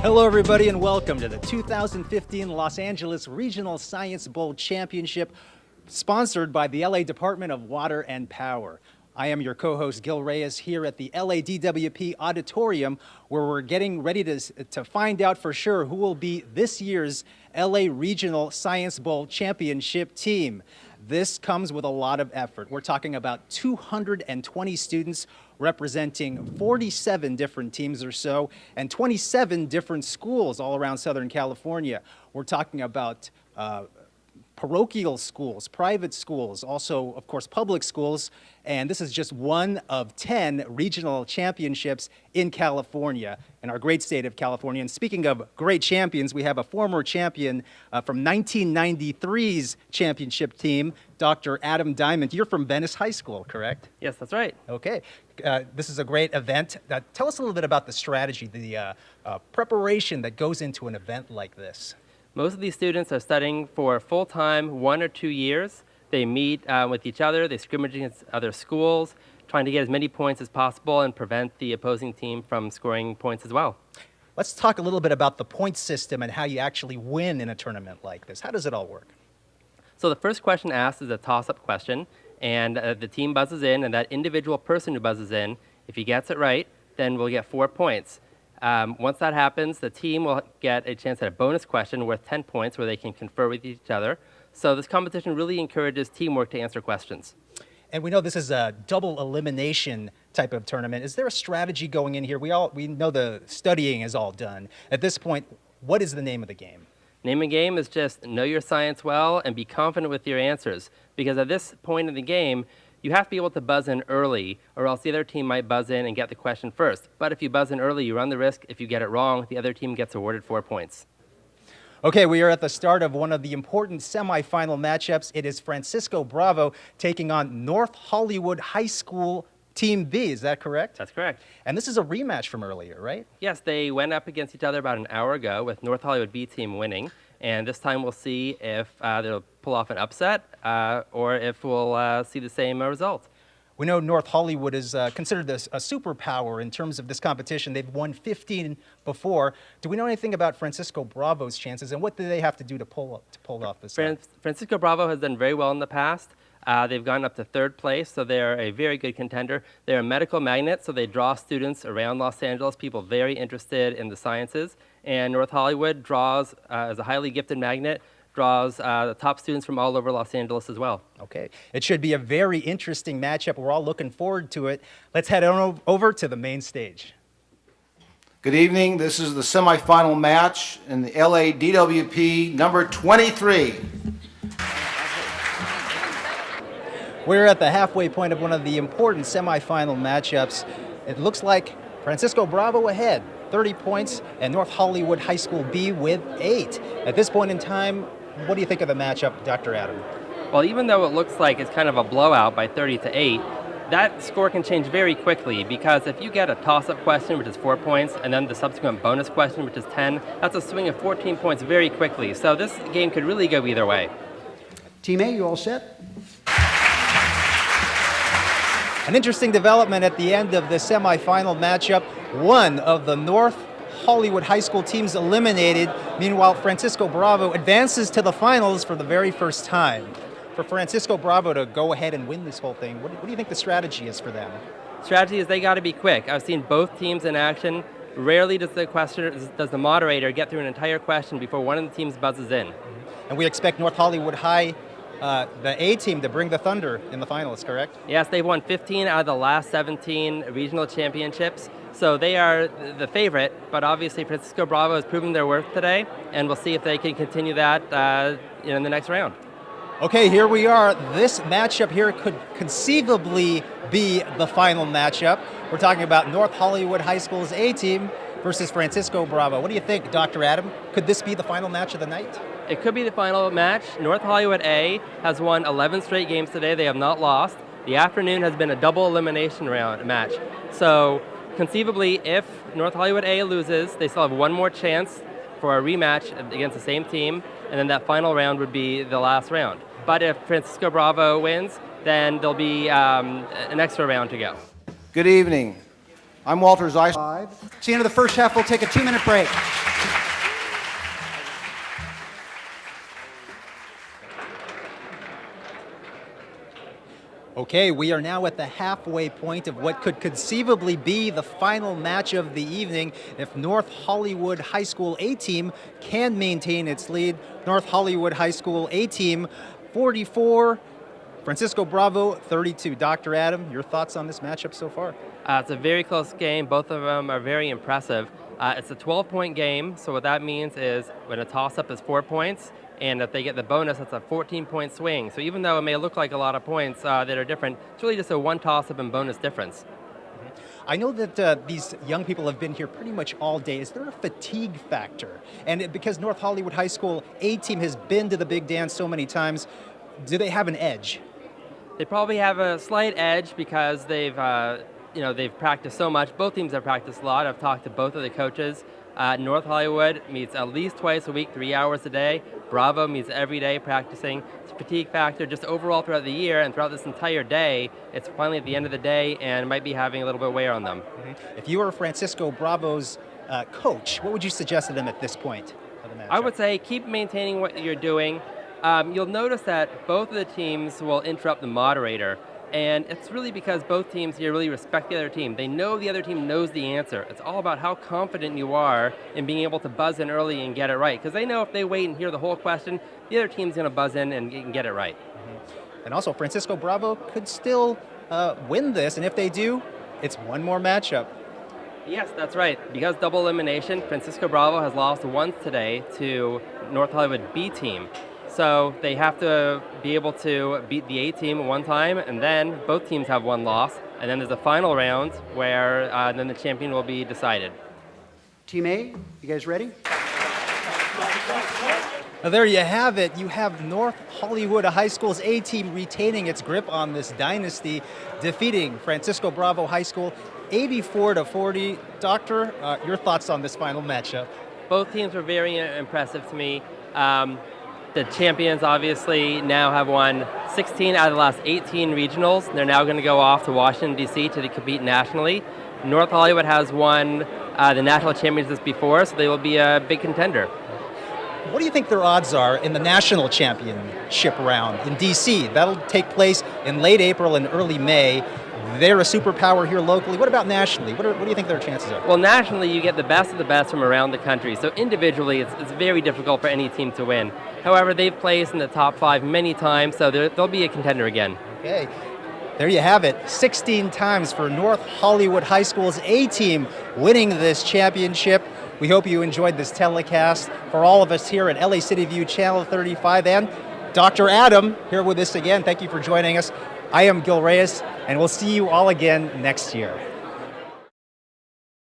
Hello, everybody, and welcome to the 2015 Los Angeles Regional Science Bowl Championship, sponsored by the LA Department of Water and Power. I am your co-host, Gil Reyes, here at the LADWP Auditorium, where we're getting ready to find out for sure who will be this year's LA Regional Science Bowl Championship team. This comes with a lot of effort. We're talking about 220 students representing 47 different teams or so, and 27 different schools all around Southern California. We're talking about parochial schools, private schools, also, of course, public schools, and this is just one of 10 regional championships in California, in our great state of California. And speaking of great champions, we have a former champion from 1993's championship team, Dr. Adam Diament. You're from Venice High School, correct? Yes, that's right. Okay. This is a great event. Tell us a little bit about the strategy, the preparation that goes into an event like this. Most of these students are studying for full-time 1 or 2 years. They meet with each other, they scrimmage against other schools, trying to get as many points as possible and prevent the opposing team from scoring points as well. Let's talk a little bit about the point system and how you actually win in a tournament like this. How does it all work? So the first question asked is a toss-up question, and the team buzzes in, and that individual person who buzzes in, if he gets it right, then we'll get 4 points. Once that happens, the team will get a chance at a bonus question worth 10 points where they can confer with each other. So this competition really encourages teamwork to answer questions. And we know this is a double elimination type of tournament. Is there a strategy going in here? We know the studying is all done. At this point, what is the name of the game? Name of the game is just know your science well and be confident with your answers. Because at this point in the game, you have to be able to buzz in early, or else the other team might buzz in and get the question first. But if you buzz in early, you run the risk. If you get it wrong, the other team gets awarded 4 points. Okay, we are at the start of one of the important semifinal matchups. It is Francisco Bravo taking on North Hollywood High School Team B. Is that correct? That's correct. And this is a rematch from earlier, right? Yes, they went up against each other about an hour ago with North Hollywood B team winning. And this time we'll see if they'll pull off an upset or if we'll see the same result. We know North Hollywood is considered a superpower in terms of this competition. They've won 15 before. Do we know anything about Francisco Bravo's chances, and what do they have to do to pull off this? Francisco Bravo has done very well in the past. They've gone up to 3rd place, so they're a very good contender. They're a medical magnet, so they draw students around Los Angeles, people very interested in the sciences. And North Hollywood draws, as a highly gifted magnet, draws the top students from all over Los Angeles as well. Okay. It should be a very interesting matchup. We're all looking forward to it. Let's head on over to the main stage. Good evening. This is the semifinal match in the LADWP number 23. We're at the halfway point of one of the important semifinal matchups. It looks like Francisco Bravo ahead, 30 points, and North Hollywood High School B with 8. At this point in time, what do you think of the matchup, Dr. Adam? Well, even though it looks like it's kind of a blowout by 30-8, that score can change very quickly, because if you get a toss-up question, which is 4 points, and then the subsequent bonus question, which is 10, that's a swing of 14 points very quickly. So this game could really go either way. Team A, you all set? An interesting development at the end of the semifinal matchup. One of the North Hollywood High School teams eliminated. Meanwhile, Francisco Bravo advances to the finals for the very first time. For Francisco Bravo to go ahead and win this whole thing, what do you think the strategy is for them? Strategy is they got to be quick. I've seen both teams in action. Rarely does the moderator get through an entire question before one of the teams buzzes in. And we expect North Hollywood High, the A team, to bring the thunder in the finals, correct? Yes, they've won 15 out of the last 17 regional championships. So they are the favorite, but obviously Francisco Bravo has proven their worth today, and we'll see if they can continue that in the next round. Okay, here we are. This matchup here could conceivably be the final matchup. We're talking about North Hollywood High School's A team versus Francisco Bravo. What do you think, Dr. Adam? Could this be the final match of the night? It could be the final match. North Hollywood A has won 11 straight games today. They have not lost. The afternoon has been a double elimination round match. So conceivably, if North Hollywood A loses, they still have one more chance for a rematch against the same team, and then that final round would be the last round. But if Francisco Bravo wins, then there'll be an extra round to go. Good evening. I'm Walter Zeiss. It's the end of the first half. We'll take a 2-minute break. Okay, we are now at the halfway point of what could conceivably be the final match of the evening. If North Hollywood High School A team can maintain its lead, North Hollywood High School A team 44, Francisco Bravo 32. Dr. Adam, your thoughts on this matchup so far? It's a very close game. Both of them are very impressive. It's a 12-point game, so what that means is when a toss-up is 4 points, and if they get the bonus, that's a 14-point swing. So even though it may look like a lot of points that are different, it's really just a one toss-up and bonus difference. I know that these young people have been here pretty much all day. Is there a fatigue factor? And because North Hollywood High School A team has been to the big dance so many times, do they have an edge? They probably have a slight edge because they've practiced so much. Both teams have practiced a lot. I've talked to both of the coaches. North Hollywood meets at least twice a week, 3 hours a day. Bravo meets every day practicing. It's a fatigue factor just overall throughout the year and throughout this entire day. It's finally at the end of the day and might be having a little bit of wear on them. If you were Francisco Bravo's coach, what would you suggest to them at this point of the match? I would say keep maintaining what you're doing. You'll notice that both of the teams will interrupt the moderator. And it's really because both teams here really respect the other team. They know the other team knows the answer. It's all about how confident you are in being able to buzz in early and get it right. Because they know if they wait and hear the whole question, the other team's going to buzz in and get it right. And also, Francisco Bravo could still win this. And if they do, it's one more matchup. Yes, that's right. Because double elimination, Francisco Bravo has lost once today to North Hollywood B team. So they have to be able to beat the A team one time, and then both teams have one loss, and then there's a final round where then the champion will be decided. Team A, you guys ready? Now, there you have it. You have North Hollywood High School's A team retaining its grip on this dynasty, defeating Francisco Bravo High School 84-40. Doctor, your thoughts on this final matchup? Both teams were very impressive to me. The champions obviously now have won 16 out of the last 18 regionals. They're now going to go off to Washington, D.C. to compete nationally. North Hollywood has won the national championships before, so they will be a big contender. What do you think their odds are in the national championship round in D.C.? That'll take place in late April and early May. They're a superpower here locally. What about nationally? What do you think their chances are? Well, nationally, you get the best of the best from around the country. So individually, it's very difficult for any team to win. However, they've placed in the top 5 many times, so they'll be a contender again. Okay. There you have it. 16 times for North Hollywood High School's A team winning this championship. We hope you enjoyed this telecast. For all of us here at LA City View Channel 35 and Dr. Adam here with us again, thank you for joining us. I am Gil Reyes, and we'll see you all again next year.